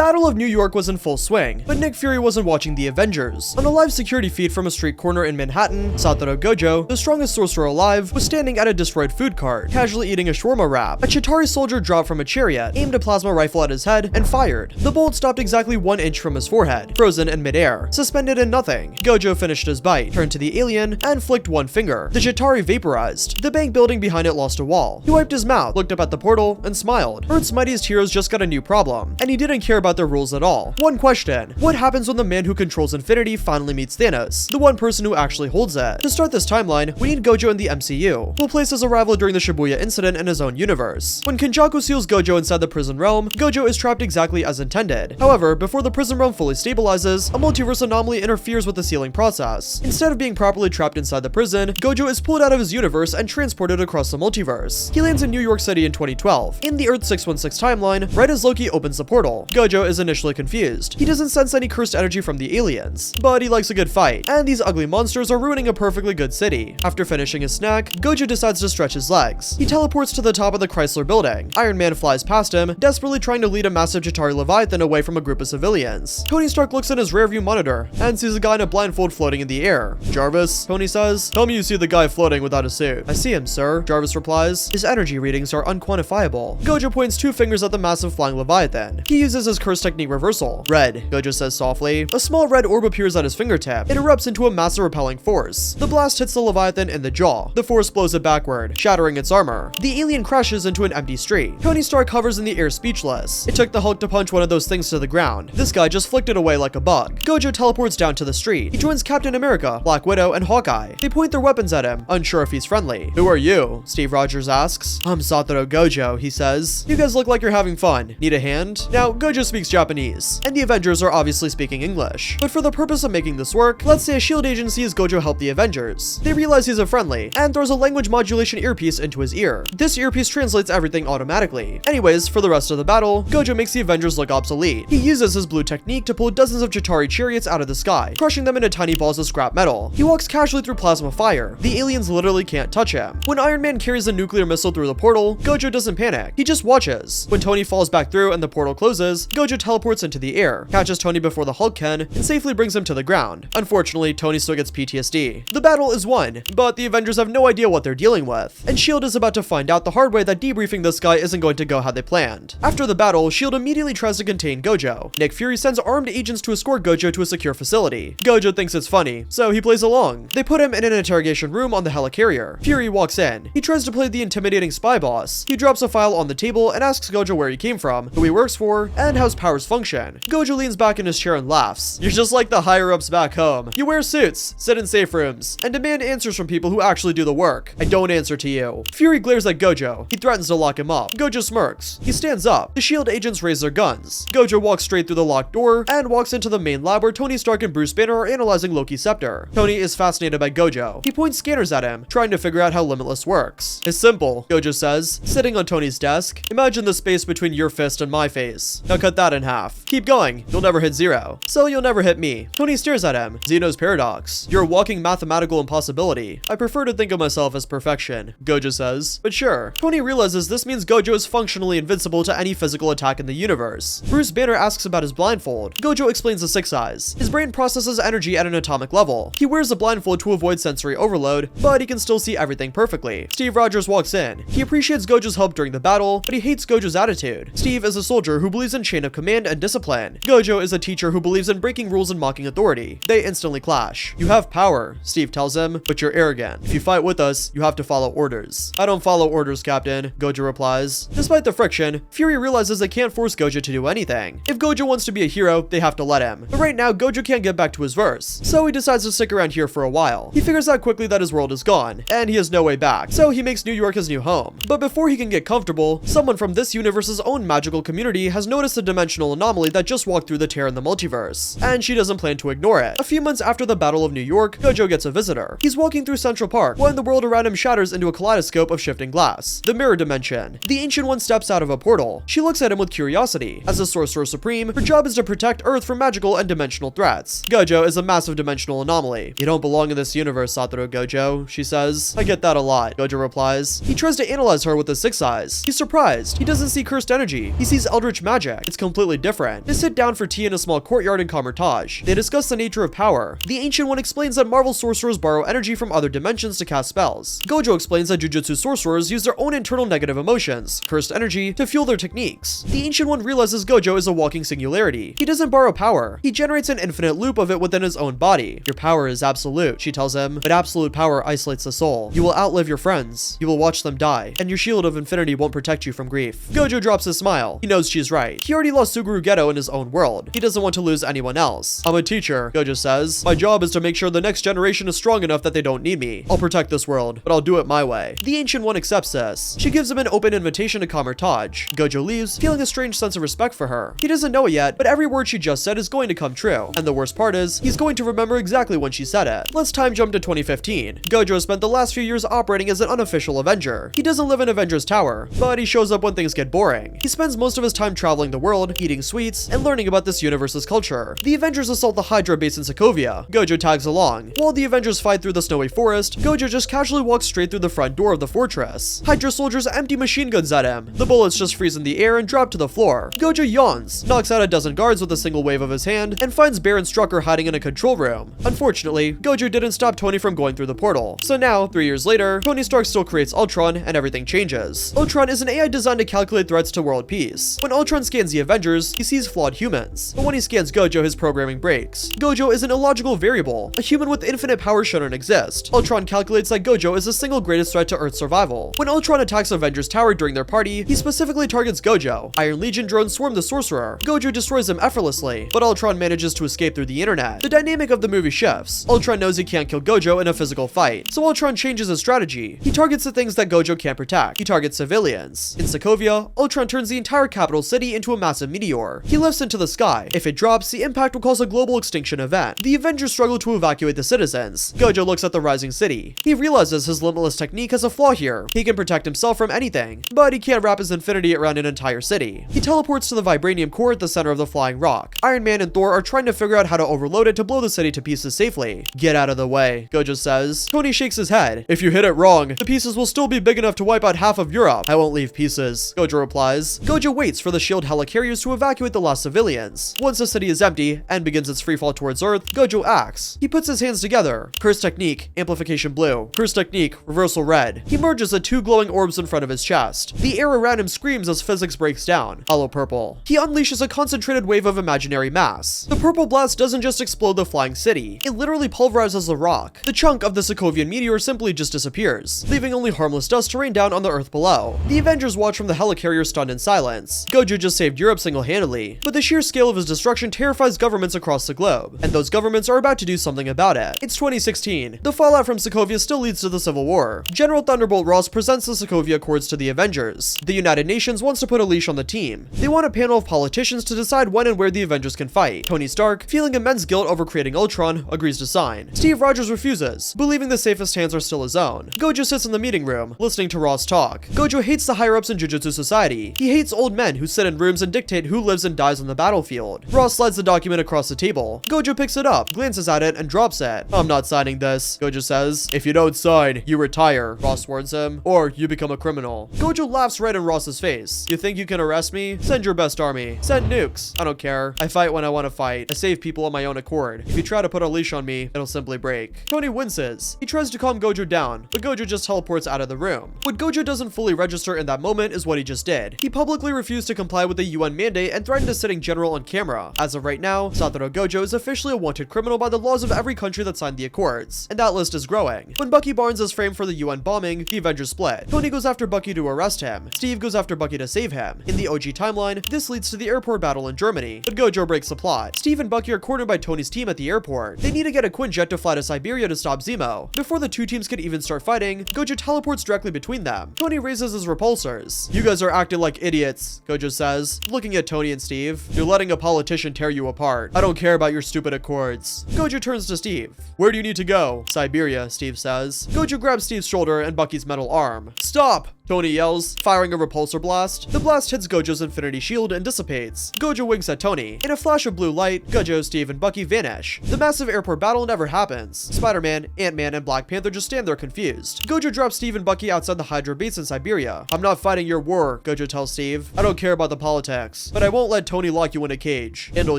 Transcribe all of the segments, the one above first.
Battle of New York was in full swing, but Nick Fury wasn't watching the Avengers. On a live security feed from a street corner in Manhattan, Satoru Gojo, the strongest sorcerer alive, was standing at a destroyed food cart, casually eating a shawarma wrap. A Chitauri soldier dropped from a chariot, aimed a plasma rifle at his head, and fired. The bolt stopped exactly 1 inch from his forehead, frozen in midair, suspended in nothing. Gojo finished his bite, turned to the alien, and flicked one finger. The Chitauri vaporized. The bank building behind it lost a wall. He wiped his mouth, looked up at the portal, and smiled. Earth's mightiest heroes just got a new problem, and he didn't care about their rules at all. One question: what happens when the man who controls infinity finally meets Thanos, the one person who actually holds it? To start this timeline, we need Gojo in the MCU. We'll place his arrival during the Shibuya incident in his own universe. When Kenjaku seals Gojo inside the prison realm, Gojo is trapped exactly as intended. However, before the prison realm fully stabilizes, a multiverse anomaly interferes with the sealing process. Instead of being properly trapped inside the prison, Gojo is pulled out of his universe and transported across the multiverse. He lands in New York City in 2012. In the Earth 616 timeline, right as Loki opens the portal, Gojo is initially confused. He doesn't sense any cursed energy from the aliens, but he likes a good fight, and these ugly monsters are ruining a perfectly good city. After finishing his snack, Gojo decides to stretch his legs. He teleports to the top of the Chrysler building. Iron Man flies past him, desperately trying to lead a massive Chitauri Leviathan away from a group of civilians. Tony Stark looks in his rearview monitor and sees a guy in a blindfold floating in the air. Jarvis, Tony says, "Tell me you see the guy floating without a suit." "I see him, sir," Jarvis replies. "His energy readings are unquantifiable." Gojo points 2 fingers at the massive flying Leviathan. He uses his curse technique reversal. "Red," Gojo says softly. A small red orb appears at his fingertip. It erupts into a massive repelling force. The blast hits the Leviathan in the jaw. The force blows it backward, shattering its armor. The alien crashes into an empty street. Tony Stark hovers in the air speechless. It took the Hulk to punch one of those things to the ground. This guy just flicked it away like a bug. Gojo teleports down to the street. He joins Captain America, Black Widow, and Hawkeye. They point their weapons at him, unsure if he's friendly. "Who are you?" Steve Rogers asks. "I'm Satoru Gojo," he says. "You guys look like you're having fun. Need a hand?" Now, Gojo speaks Japanese, and the Avengers are obviously speaking English. But for the purpose of making this work, let's say a SHIELD agent sees Gojo help the Avengers. They realize he's a friendly, and throws a language modulation earpiece into his ear. This earpiece translates everything automatically. Anyways, for the rest of the battle, Gojo makes the Avengers look obsolete. He uses his blue technique to pull dozens of Chitauri chariots out of the sky, crushing them into tiny balls of scrap metal. He walks casually through plasma fire. The aliens literally can't touch him. When Iron Man carries a nuclear missile through the portal, Gojo doesn't panic. He just watches. When Tony falls back through and the portal closes, Gojo teleports into the air, catches Tony before the Hulk can, and safely brings him to the ground. Unfortunately, Tony still gets PTSD. The battle is won, but the Avengers have no idea what they're dealing with, and SHIELD is about to find out the hard way that debriefing this guy isn't going to go how they planned. After the battle, SHIELD immediately tries to contain Gojo. Nick Fury sends armed agents to escort Gojo to a secure facility. Gojo thinks it's funny, so he plays along. They put him in an interrogation room on the helicarrier. Fury walks in. He tries to play the intimidating spy boss. He drops a file on the table and asks Gojo where he came from, who he works for, and how his powers function. Gojo leans back in his chair and laughs. "You're just like the higher-ups back home. You wear suits, sit in safe rooms, and demand answers from people who actually do the work. I don't answer to you." Fury glares at Gojo. He threatens to lock him up. Gojo smirks. He stands up. The SHIELD agents raise their guns. Gojo walks straight through the locked door and walks into the main lab where Tony Stark and Bruce Banner are analyzing Loki's scepter. Tony is fascinated by Gojo. He points scanners at him, trying to figure out how Limitless works. "It's simple," Gojo says, sitting on Tony's desk. "Imagine the space between your fist and my face. Now cut that in half. Keep going. You'll never hit 0. So you'll never hit me." Tony stares at him. Zeno's paradox. "You're a walking mathematical impossibility. I prefer to think of myself as perfection," Gojo says. But sure. Tony realizes this means Gojo is functionally invincible to any physical attack in the universe. Bruce Banner asks about his blindfold. Gojo explains the 6 eyes. His brain processes energy at an atomic level. He wears a blindfold to avoid sensory overload, but he can still see everything perfectly. Steve Rogers walks in. He appreciates Gojo's help during the battle, but he hates Gojo's attitude. Steve is a soldier who believes in chain of command and discipline. Gojo is a teacher who believes in breaking rules and mocking authority. They instantly clash. "You have power," Steve tells him, "but you're arrogant. If you fight with us, you have to follow orders." "I don't follow orders, Captain," Gojo replies. Despite the friction, Fury realizes they can't force Gojo to do anything. If Gojo wants to be a hero, they have to let him. But right now, Gojo can't get back to his verse, so he decides to stick around here for a while. He figures out quickly that his world is gone, and he has no way back, so he makes New York his new home. But before he can get comfortable, someone from this universe's own magical community has noticed a dimensional anomaly that just walked through the tear in the multiverse, and she doesn't plan to ignore it. A few months after the Battle of New York, Gojo gets a visitor. He's walking through Central Park when the world around him shatters into a kaleidoscope of shifting glass. The mirror dimension. The Ancient One steps out of a portal. She looks at him with curiosity. As a Sorcerer Supreme, her job is to protect Earth from magical and dimensional threats. Gojo is a massive dimensional anomaly. "You don't belong in this universe, Satoru Gojo," she says. "I get that a lot," Gojo replies. He tries to analyze her with the 6 eyes. He's surprised. He doesn't see cursed energy. He sees eldritch magic. It's completely different. They sit down for tea in a small courtyard in Kamertage. They discuss the nature of power. The Ancient One explains that Marvel sorcerers borrow energy from other dimensions to cast spells. Gojo explains that Jujutsu sorcerers use their own internal negative emotions, cursed energy, to fuel their techniques. The Ancient One realizes Gojo is a walking singularity. He doesn't borrow power. He generates an infinite loop of it within his own body. Your power is absolute, she tells him, but absolute power isolates the soul. You will outlive your friends. You will watch them die, and your shield of infinity won't protect you from grief. Gojo drops a smile. He knows she's right. He already lost Suguru Geto in his own world. He doesn't want to lose anyone else. I'm a teacher, Gojo says. My job is to make sure the next generation is strong enough that they don't need me. I'll protect this world, but I'll do it my way. The Ancient One accepts this. She gives him an open invitation to Kamertage. Gojo leaves, feeling a strange sense of respect for her. He doesn't know it yet, but every word she just said is going to come true. And the worst part is, he's going to remember exactly when she said it. Let's time jump to 2015. Gojo spent the last few years operating as an unofficial Avenger. He doesn't live in Avengers Tower, but he shows up when things get boring. He spends most of his time traveling the world, eating sweets, and learning about this universe's culture. The Avengers assault the Hydra base in Sokovia. Gojo tags along. While the Avengers fight through the snowy forest, Gojo just casually walks straight through the front door of the fortress. Hydra soldiers empty machine guns at him. The bullets just freeze in the air and drop to the floor. Gojo yawns, knocks out a dozen guards with a single wave of his hand, and finds Baron Strucker hiding in a control room. Unfortunately, Gojo didn't stop Tony from going through the portal. So now, 3 years later, Tony Stark still creates Ultron, and everything changes. Ultron is an AI designed to calculate threats to world peace. When Ultron scans the Avengers, he sees flawed humans. But when he scans Gojo, his programming breaks. Gojo is an illogical variable. A human with infinite power shouldn't exist. Ultron calculates that Gojo is the single greatest threat to Earth's survival. When Ultron attacks Avengers Tower during their party, he specifically targets Gojo. Iron Legion drones swarm the sorcerer. Gojo destroys him effortlessly, but Ultron manages to escape through the internet. The dynamic of the movie shifts. Ultron knows he can't kill Gojo in a physical fight, so Ultron changes his strategy. He targets the things that Gojo can't protect. He targets civilians. In Sokovia, Ultron turns the entire capital city into a massive meteor. He lifts into the sky. If it drops, the impact will cause a global extinction event. The Avengers struggle to evacuate the citizens. Gojo looks at the rising city. He realizes his limitless technique has a flaw here. He can protect himself from anything, but he can't wrap his infinity around an entire city. He teleports to the vibranium core at the center of the flying rock. Iron Man and Thor are trying to figure out how to overload it to blow the city to pieces safely. Get out of the way, Gojo says. Tony shakes his head. If you hit it wrong, the pieces will still be big enough to wipe out half of Europe. I won't leave pieces, Gojo replies. Gojo waits for the shield helicarriers to evacuate the last civilians. Once the city is empty and begins its freefall towards Earth, Gojo acts. He puts his hands together. Curse technique, amplification blue. Curse technique, reversal red. He merges the two glowing orbs in front of his chest. The air around him screams as physics breaks down. Hollow purple. He unleashes a concentrated wave of imaginary mass. The purple blast doesn't just explode the flying city. It literally pulverizes the rock. The chunk of the Sokovian meteor simply just disappears, leaving only harmless dust to rain down on the Earth below. The Avengers watch from the helicarrier stunned in silence. Gojo just saved Europe single-handedly, but the sheer scale of his destruction terrifies governments across the globe, and those governments are about to do something about it. It's 2016. The fallout from Sokovia still leads to the Civil War. General Thunderbolt Ross presents the Sokovia Accords to the Avengers. The United Nations wants to put a leash on the team. They want a panel of politicians to decide when and where the Avengers can fight. Tony Stark, feeling immense guilt over creating Ultron, agrees to sign. Steve Rogers refuses, believing the safest hands are still his own. Gojo sits in the meeting room, listening to Ross talk. Gojo hates the higher-ups in Jujutsu Society. He hates old men who sit in rooms and dictate who lives and dies on the battlefield. Ross slides the document across the table. Gojo picks it up, glances at it, and drops it. I'm not signing this, Gojo says. If you don't sign, you retire, Ross warns him, or you become a criminal. Gojo laughs right in Ross's face. You think you can arrest me? Send your best army. Send nukes. I don't care. I fight when I want to fight. I save people on my own accord. If you try to put a leash on me, it'll simply break. Tony winces. He tries to calm Gojo down, but Gojo just teleports out of the room. What Gojo doesn't fully register in that moment is what he just did. He publicly refused to comply with the UN mandate and threatened a sitting general on camera. As of right now, Satoru Gojo is officially a wanted criminal by the laws of every country that signed the Accords, and that list is growing. When Bucky Barnes is framed for the UN bombing, the Avengers split. Tony goes after Bucky to arrest him. Steve goes after Bucky to save him. In the OG timeline, this leads to the airport battle in Germany, but Gojo breaks the plot. Steve and Bucky are cornered by Tony's team at the airport. They need to get a Quinjet to fly to Siberia to stop Zemo. Before the two teams could even start fighting, Gojo teleports directly between them. Tony raises his repulsors. You guys are acting like idiots, Gojo says, looking at Tony and Steve. You're letting a politician tear you apart. I don't care about your stupid accords. Gojo turns to Steve. Where do you need to go? Siberia, Steve says. Gojo grabs Steve's shoulder and Bucky's metal arm. Stop! Tony yells, firing a repulsor blast. The blast hits Gojo's infinity shield and dissipates. Gojo winks at Tony. In a flash of blue light, Gojo, Steve, and Bucky vanish. The massive airport battle never happens. Spider-Man, Ant-Man, and Black Panther just stand there confused. Gojo drops Steve and Bucky outside the Hydra base in Siberia. I'm not fighting your war, Gojo tells Steve. I don't care about the politics, but I won't let Tony lock you in a cage. Handle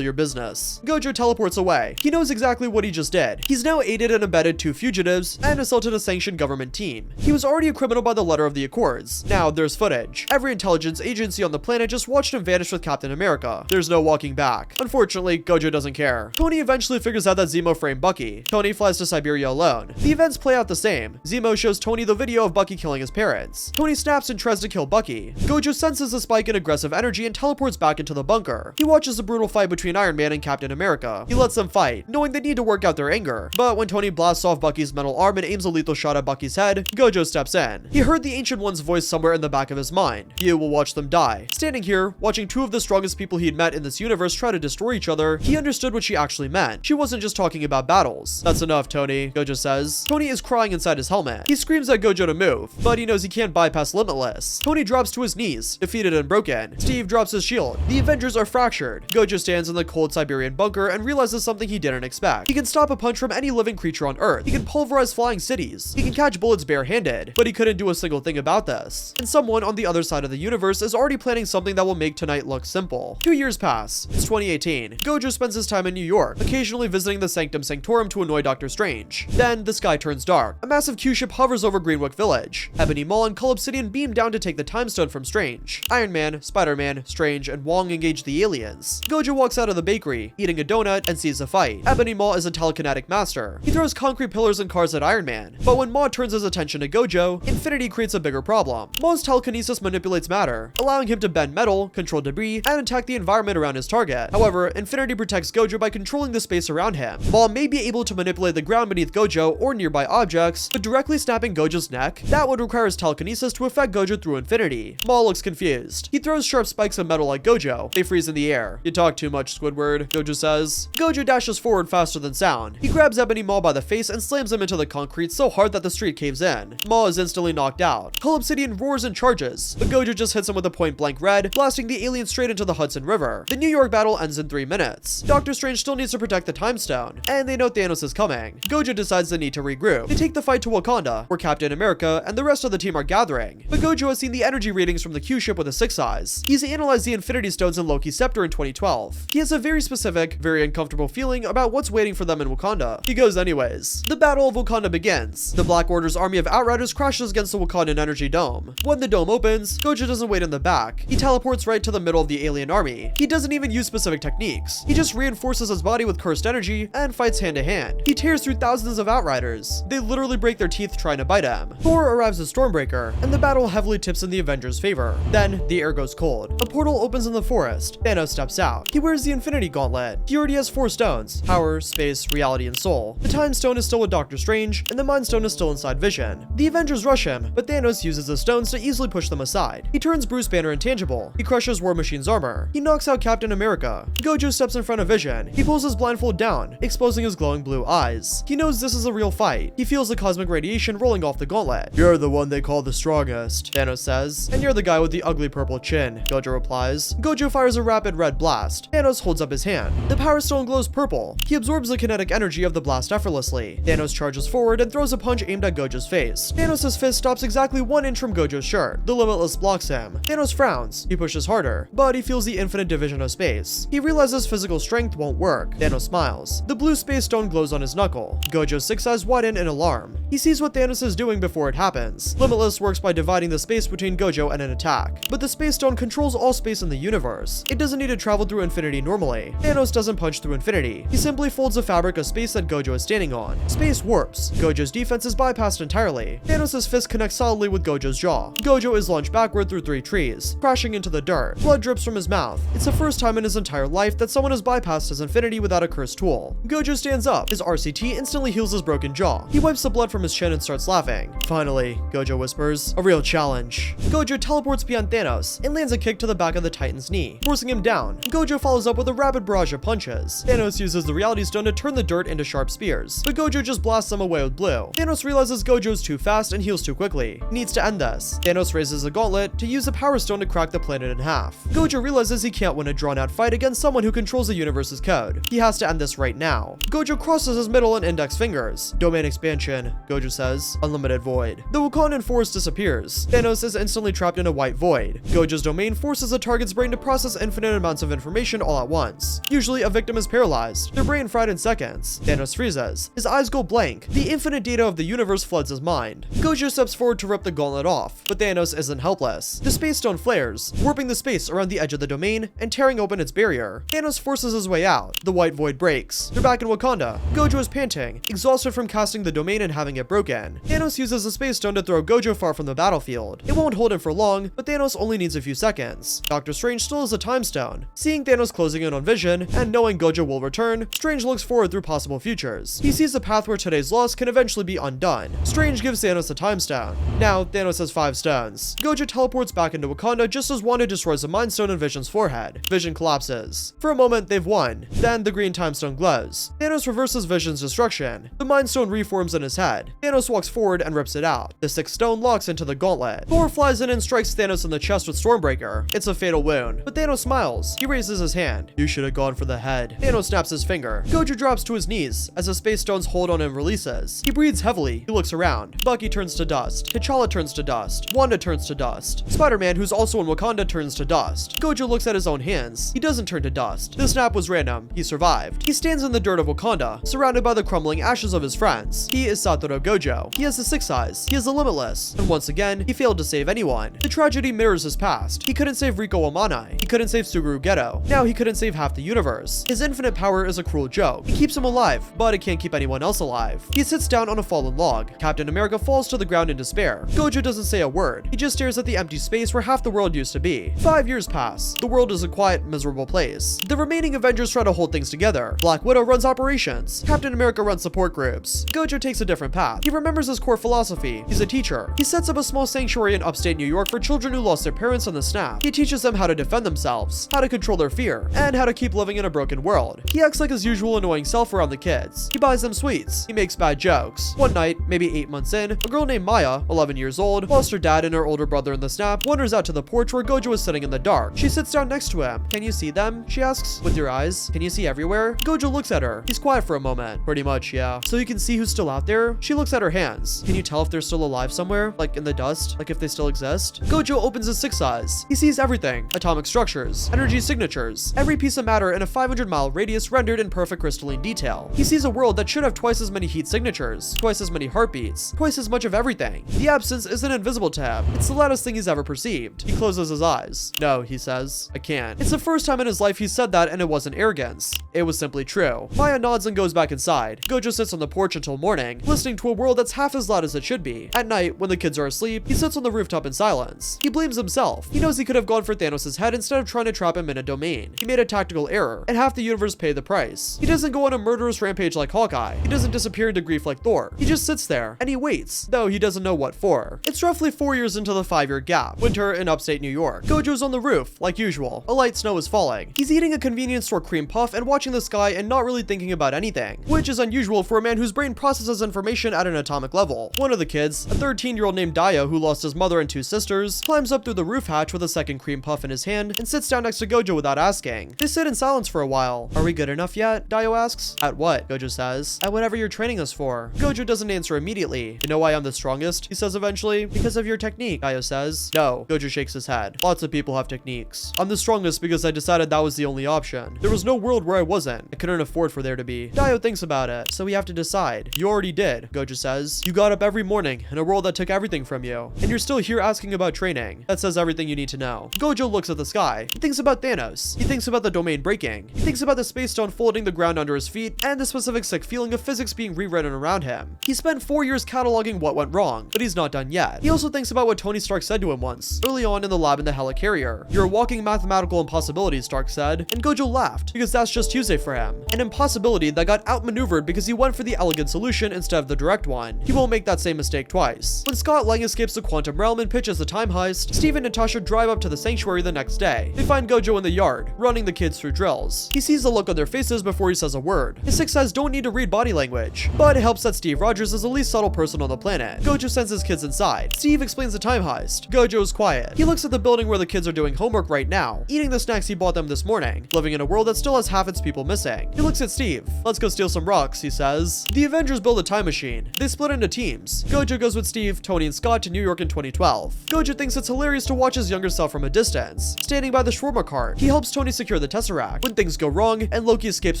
your business. Gojo teleports away. He knows exactly what he just did. He's now aided and abetted 2 fugitives and assaulted a sanctioned government team. He was already a criminal by the letter of the Accords. Now there's footage. Every intelligence agency on the planet just watched him vanish with Captain America. There's no walking back. Unfortunately, Gojo doesn't care. Tony eventually figures out that Zemo framed Bucky. Tony flies to Siberia alone. The events play out the same. Zemo shows Tony the video of Bucky killing his parents. Tony snaps and tries to kill Bucky. Gojo senses a spike in aggressive energy and teleports back into the bunker. He watches a brutal fight between Iron Man and Captain America. He lets them fight, knowing they need to work out their anger. But when Tony blasts off Bucky's metal arm and aims a lethal shot at Bucky's head, Gojo steps in. He heard the Ancient One's voice somewhere in the back of his mind. You will watch them die. Standing here, watching 2 of the strongest people he'd met in this universe try to destroy each other, he understood what she actually meant. She wasn't just talking about battles. That's enough, Tony, Gojo says. Tony is crying inside his helmet. He screams at Gojo to move, but he knows he can't bypass Limitless. Tony drops to his knees, defeated and broken. Steve drops his shield. The Avengers are fractured. Gojo stands in the cold Siberian bunker and realizes something he didn't expect. He can stop a punch from any living creature on Earth. He can pulverize flying cities. He can catch bullets barehanded, but he couldn't do a single thing about this. And someone on the other side of the universe is already planning something that will make tonight look simple. 2 years pass. It's 2018. Gojo spends his time in New York, occasionally visiting the Sanctum Sanctorum to annoy Doctor Strange. Then, the sky turns dark. A massive Q-ship hovers over Greenwick Village. Ebony Maw and Cull Obsidian beam down to take the Time Stone from Strange. Iron Man, Spider-Man, Strange, and Wong engage the aliens. Gojo walks out of the bakery, eating a donut, and sees a fight. Ebony Maw is a telekinetic master. He throws concrete pillars and cars at Iron Man. But when Maw turns his attention to Gojo, Infinity creates a bigger problem. Maw's telekinesis manipulates matter, allowing him to bend metal, control debris, and attack the environment around his target. However, Infinity protects Gojo by controlling the space around him. Maw may be able to manipulate the ground beneath Gojo or nearby objects, but directly snapping Gojo's neck, that would require his telekinesis to affect Gojo through Infinity. Maw looks confused. He throws sharp spikes of metal at Gojo. They freeze in the air. You talk too much, Squidward, Gojo says. Gojo dashes forward faster than sound. He grabs Ebony Maw by the face and slams him into the concrete so hard that the street caves in. Maw is instantly knocked out. Cull Obsidian roars and charges, but Gojo just hits him with a point-blank red, blasting the alien straight into the Hudson River. The New York battle ends in 3 minutes. Doctor Strange still needs to protect the Time Stone, and they note Thanos is coming. Gojo decides they need to regroup. They take the fight to Wakanda, where Captain America and the rest of the team are gathering, but Gojo has seen the energy readings from the Q-ship with a 6 eyes. He's analyzed the Infinity Stones in Loki's scepter in 2012. He has a very specific, very uncomfortable feeling about what's waiting for them in Wakanda. He goes anyways. The Battle of Wakanda begins. The Black Order's army of Outriders crashes against the Wakandan energy dome. When the dome opens, Gojo doesn't wait in the back. He teleports right to the middle of the alien army. He doesn't even use specific techniques. He just reinforces his body with cursed energy and fights hand to hand. He tears through thousands of Outriders. They literally break their teeth trying to bite him. Thor arrives as Stormbreaker, and the battle heavily tips in the Avengers' favor. Then, the air goes cold. A portal opens in the forest. Thanos steps out. He wears the Infinity Gauntlet. He already has 4 stones: power, space, reality, and soul. The Time Stone is still with Doctor Strange, and the Mind Stone is still inside Vision. The Avengers rush him, but Thanos uses the stones to easily push them aside. He turns Bruce Banner intangible. He crushes War Machine's armor. He knocks out Captain America. Gojo steps in front of Vision. He pulls his blindfold down, exposing his glowing blue eyes. He knows this is a real fight. He feels the cosmic radiation rolling off the gauntlet. You're the one they call the strongest, Thanos says. And you're the guy with the ugly purple chin, Gojo replies. Gojo fires a rapid red blast. Thanos holds up his hand. The Power Stone glows purple. He absorbs the kinetic energy of the blast effortlessly. Thanos charges forward and throws a punch aimed at Gojo's face. Thanos' fist stops exactly 1 inch from Gojo's shirt. The Limitless blocks him. Thanos frowns. He pushes harder, but he feels the infinite division of space. He realizes physical strength won't work. Thanos smiles. The blue space stone glows on his knuckle. Gojo's 6 eyes widen in alarm. He sees what Thanos is doing before it happens. Limitless works by dividing the space between Gojo and an attack, but the space stone controls all space in the universe. It doesn't need to travel through infinity normally. Thanos doesn't punch through infinity. He simply folds the fabric of space that Gojo is standing on. Space warps. Gojo's defense is bypassed entirely. Thanos' fist connects solidly with Gojo's jaw. Gojo is launched backward through 3 trees, crashing into the dirt. Blood drips from his mouth. It's the first time in his entire life that someone has bypassed his infinity without a cursed tool. Gojo stands up. His RCT instantly heals his broken jaw. He wipes the blood from his chin and starts laughing. Finally, Gojo whispers, a real challenge. Gojo teleports beyond Thanos and lands a kick to the back of the Titan's knee, forcing him down. Gojo follows up with a rapid barrage of punches. Thanos uses the Reality Stone to turn the dirt into sharp spears, but Gojo just blasts them away with blue. Thanos realizes Gojo's too fast and heals too quickly. He needs to end this. Thanos raises a gauntlet to use a power stone to crack the planet in half. Gojo realizes he can't win a drawn-out fight against someone who controls the universe's code. He has to end this right now. Gojo crosses his middle and index fingers. Domain expansion, Gojo says. Unlimited void. The Wakandan forest disappears. Thanos is instantly trapped in a white void. Gojo's domain forces a target's brain to process infinite amounts of information all at once. Usually, a victim is paralyzed, their brain fried in seconds. Thanos freezes. His eyes go blank. The infinite data of the universe floods his mind. Gojo steps forward to rip the gauntlet off, but Thanos isn't helpless. The space stone flares, warping the space around the edge of the domain and tearing open its barrier. Thanos forces his way out. The white void breaks. They're back in Wakanda. Gojo is panting, exhausted from casting the domain and having it broken. Thanos uses the space stone to throw Gojo far from the battlefield. It won't hold him for long, but Thanos only needs a few seconds. Doctor Strange still has a time stone. Seeing Thanos closing in on Vision, and knowing Gojo will return, Strange looks forward through possible futures. He sees a path where today's loss can eventually be undone. Strange gives Thanos a time stone. Now, Thanos has 5 stones. Gojo teleports back into Wakanda just as Wanda destroys a Mind Stone in Vision's forehead. Vision collapses. For a moment, they've won. Then, the green time stone glows. Thanos reverses Vision's destruction. The Mind Stone reforms in his head. Thanos walks forward and rips it out. The 6th stone locks into the gauntlet. Thor flies in and strikes Thanos in the chest with Stormbreaker. It's a fatal wound, but Thanos smiles. He raises his hand. You should have gone for the head. Thanos snaps his finger. Gojo drops to his knees as the space stone's hold on him releases. He breathes heavily. He looks around. Bucky turns to dust. T'Challa turns to dust. Wanda turns to dust. Spider-Man, who's also in Wakanda, turns to dust. Gojo looks at his own hands. He doesn't turn to dust. The snap was random. He survived. He stands in the dirt of Wakanda, surrounded by the crumbling ashes of his friends. He is Satoru Gojo. He has the 6 eyes. He is the Limitless. And once again, he failed to save anyone. The tragedy mirrors his past. He couldn't save Riko Omanai. He couldn't save Suguru Geto. Now he couldn't save half the universe. His infinite power is a cruel joke. It keeps him alive, but it can't keep anyone else alive. He sits down on a fallen log. Captain America falls to the ground in despair. Gojo doesn't say a word. He just stares at the empty space where half the world used to be. 5 years pass. The world is a quiet, miserable place. The remaining Avengers try to hold things together. Black Widow runs operations. Captain America runs support groups. Gojo takes a different path. He remembers his core philosophy. He's a teacher. He sets up a small sanctuary in upstate New York for children who lost their parents on the snap. He teaches them how to defend themselves, how to control their fear, and how to keep living in a broken world. He acts like his usual annoying self around the kids. He buys them sweets. He makes bad jokes. One night, maybe 8 months in, a girl named Maya, 11 years old, lost her dad and her older brother in the snap, wanders out to the porch where Gojo is sitting in the dark. She sits down next to him. Can you see them? She asks. With your eyes? Can you see everywhere? Gojo looks at her. He's quiet for a moment. Pretty much, yeah. So you can see who's still out there? She looks at her hands. Can you tell if they're still alive somewhere? Like in the dust? Like if they still exist? Gojo opens his 6 eyes. He sees everything. Atomic structures, energy signatures, every piece of matter in a 500-mile radius rendered in perfect crystalline detail. He sees a world that should have twice as many heat signatures, twice as many heartbeats, twice as much of everything. The absence isn't invisible to him. It's the loudest thing he's ever perceived. He closes his eyes. No, he says. I can't. It's the first time in his life he said that, and it wasn't arrogance. It was simply true. Maya nods and goes back inside. Gojo sits on the porch until morning, listening to a world that's half as loud as it should be. At night, when the kids are asleep, he sits on the rooftop in silence. He blames himself. He knows he could have gone for Thanos' head instead of trying to trap him in a domain. He made a tactical error, and half the universe paid the price. He doesn't go on a murderous rampage like Hawkeye. He doesn't disappear into grief like Thor. He just sits there, and he waits, though he doesn't know what for. It's roughly 4 years into the 5-year gap. Winter in upstate New York. Gojo's on the roof, like usual. A light snow is falling. He's eating a convenience store cream puff and watching the sky and not really thinking about anything, which is unusual for a man whose brain processes information at an atomic level. One of the kids, a 13-year-old named Dio who lost his mother and 2 sisters, climbs up through the roof hatch with a second cream puff in his hand and sits down next to Gojo without asking. They sit in silence for a while. Are we good enough yet? Dio asks. At what? Gojo says. At whatever you're training us for. Gojo doesn't answer immediately. You know why I'm the strongest? He says eventually. Because of your technique, Dio says. No. Gojo shakes his head. Lots of people have techniques. I'm the strongest because I decided that was the only option. There was no world where I wasn't. I couldn't afford for there to be. Dio thinks about it. So we have to decide. You already did, Gojo says. You got up every morning in a world that took everything from you. And you're still here asking about training. That says everything you need to know. Gojo looks at the sky. He thinks about Thanos. He thinks about the domain breaking. He thinks about the space stone folding the ground under his feet and the specific sick feeling of physics being rewritten around him. He spent 4 years cataloging what went wrong, but he's not done yet. He also thinks about what Tony Stark said to him once, early on in the lab in the helicarrier. You're a walking mathematical impossibility, Stark said, and Gojo laughed, because that's just Tuesday for him. An impossibility that got outmaneuvered because he went for the elegant solution instead of the direct one. He won't make that same mistake twice. When Scott Lang escapes the quantum realm and pitches the time heist, Steve and Natasha drive up to the sanctuary the next day. They find Gojo in the yard, running the kids through drills. He sees the look on their faces before he says a word. His 6 eyes don't need to read body language, but it helps that Steve Rogers is the least subtle person on the planet. Gojo sends his kids inside. outside. Steve explains the time heist. Gojo is quiet. He looks at the building where the kids are doing homework right now, eating the snacks he bought them this morning, living in a world that still has half its people missing. He looks at Steve. Let's go steal some rocks, he says. The Avengers build a time machine. They split into teams. Gojo goes with Steve, Tony, and Scott to New York in 2012. Gojo thinks it's hilarious to watch his younger self from a distance. Standing by the shawarma cart, he helps Tony secure the Tesseract. When things go wrong and Loki escapes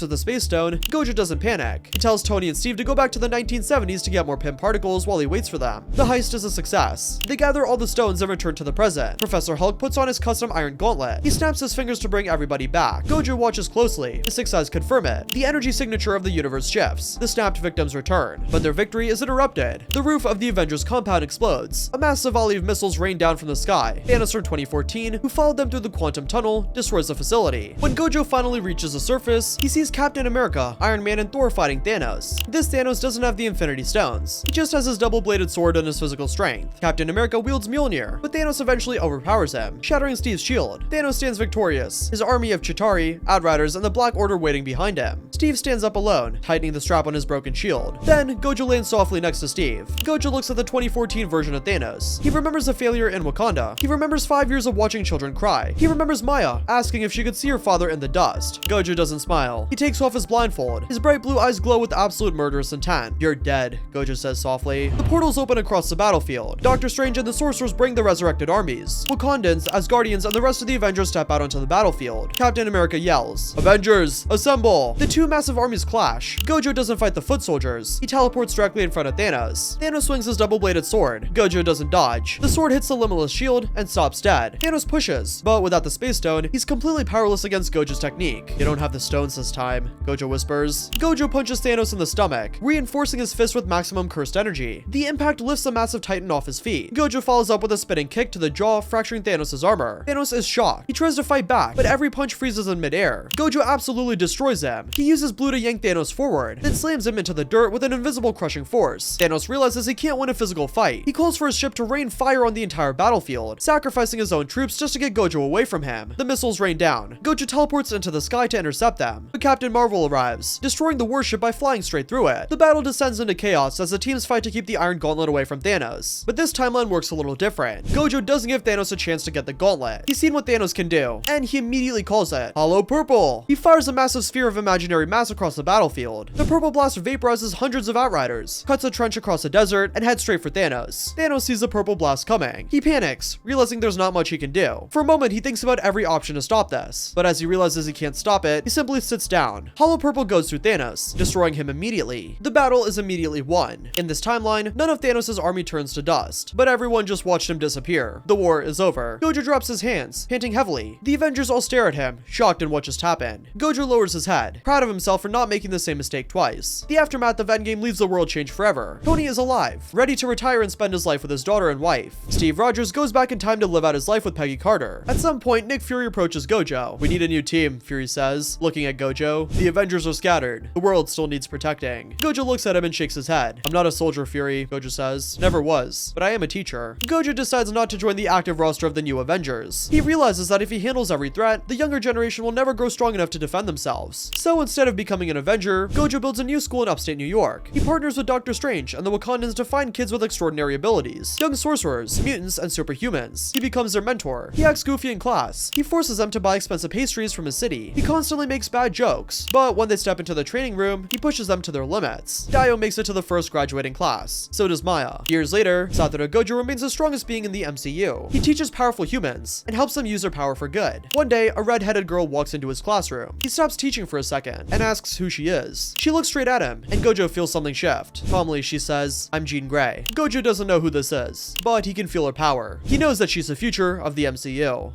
with the Space Stone, Gojo doesn't panic. He tells Tony and Steve to go back to the 1970s to get more Pym particles while he waits for them. The heist is a success. They gather all the stones and return to the present. Professor Hulk puts on his custom iron gauntlet. He snaps his fingers to bring everybody back. Gojo watches closely. The Six Eyes confirm it. The energy signature of the universe shifts. The snapped victims return, but their victory is interrupted. The roof of the Avengers compound explodes. A massive volley of missiles rain down from the sky. Thanos from 2014, who followed them through the quantum tunnel, destroys the facility. When Gojo finally reaches the surface, he sees Captain America, Iron Man, and Thor fighting Thanos. This Thanos doesn't have the Infinity Stones. He just has his double-bladed sword and his physical strength. Captain America wields Mjolnir, but Thanos eventually overpowers him, shattering Steve's shield. Thanos stands victorious, his army of Chitauri, Outriders, and the Black Order waiting behind him. Steve stands up alone, tightening the strap on his broken shield. Then, Gojo lands softly next to Steve. Gojo looks at the 2014 version of Thanos. He remembers the failure in Wakanda. He remembers 5 years of watching children cry. He remembers Maya asking if she could see her father in the dust. Gojo doesn't smile. He takes off his blindfold. His bright blue eyes glow with absolute murderous intent. "You're dead," Gojo says softly. The portals open across the battlefield. Doctor Strange and the sorcerers bring the resurrected armies. Wakandans, Asgardians, and the rest of the Avengers step out onto the battlefield. Captain America yells, "Avengers, assemble!" The two massive armies clash. Gojo doesn't fight the foot soldiers. He teleports directly in front of Thanos. Thanos swings his double-bladed sword. Gojo doesn't dodge. The sword hits the limitless shield and stops dead. Thanos pushes, but without the Space Stone, he's completely powerless against Gojo's technique. "You don't have the stones this time," Gojo whispers. Gojo punches Thanos in the stomach, reinforcing his fist with maximum cursed energy. The impact lifts the massive titan off his feet. Gojo follows up with a spinning kick to the jaw, fracturing Thanos' armor. Thanos is shocked. He tries to fight back, but every punch freezes in midair. Gojo absolutely destroys him. He uses blue to yank Thanos forward, then slams him into the dirt with an invisible crushing force. Thanos realizes he can't win a physical fight. He calls for his ship to rain fire on the entire battlefield, sacrificing his own troops just to get Gojo away from him. The missiles rain down. Gojo teleports into the sky to intercept them, but Captain Marvel arrives, destroying the warship by flying straight through it. The battle descends into chaos as the teams fight to keep the Iron Gauntlet away from Thanos. But this timeline works a little different. Gojo doesn't give Thanos a chance to get the gauntlet. He's seen what Thanos can do, and he immediately calls it Hollow Purple. He fires a massive sphere of imaginary mass across the battlefield. The purple blast vaporizes hundreds of Outriders, cuts a trench across the desert, and heads straight for Thanos. Thanos sees the purple blast coming. He panics, realizing there's not much he can do. For a moment, he thinks about every option to stop this, but as he realizes he can't stop it, he simply sits down. Hollow Purple goes through Thanos, destroying him immediately. The battle is immediately won. In this timeline, none of Thanos' army turns to dust, but everyone just watched him disappear. The war is over. Gojo drops his hands, panting heavily. The Avengers all stare at him, shocked in what just happened. Gojo lowers his head, proud of himself for not making the same mistake twice. The aftermath of Endgame leaves the world changed forever. Tony is alive, ready to retire and spend his life with his daughter and wife. Steve Rogers goes back in time to live out his life with Peggy Carter. At some point, Nick Fury approaches Gojo. "We need a new team," Fury says, looking at Gojo. "The Avengers are scattered. The world still needs protecting." Gojo looks at him and shakes his head. "I'm not a soldier, Fury," Gojo says. "Never was, but I am a teacher." Gojo decides not to join the active roster of the new Avengers. He realizes that if he handles every threat, the younger generation will never grow strong enough to defend themselves. So instead of becoming an Avenger, Gojo builds a new school in upstate New York. He partners with Doctor Strange and the Wakandans to find kids with extraordinary abilities, young sorcerers, mutants, and superhumans. He becomes their mentor. He acts goofy in class. He forces them to buy expensive pastries from his city. He constantly makes bad jokes, but when they step into the training room, he pushes them to their limits. Dio makes it to the first graduating class. So does Maya. Years later, Satoru Gojo remains the strongest being in the MCU. He teaches powerful humans and helps them use their power for good. One day, a red-headed girl walks into his classroom. He stops teaching for a second and asks who she is. She looks straight at him, and Gojo feels something shift. Calmly, she says, "I'm Jean Grey." Gojo doesn't know who this is, but he can feel her power. He knows that she's the future of the MCU.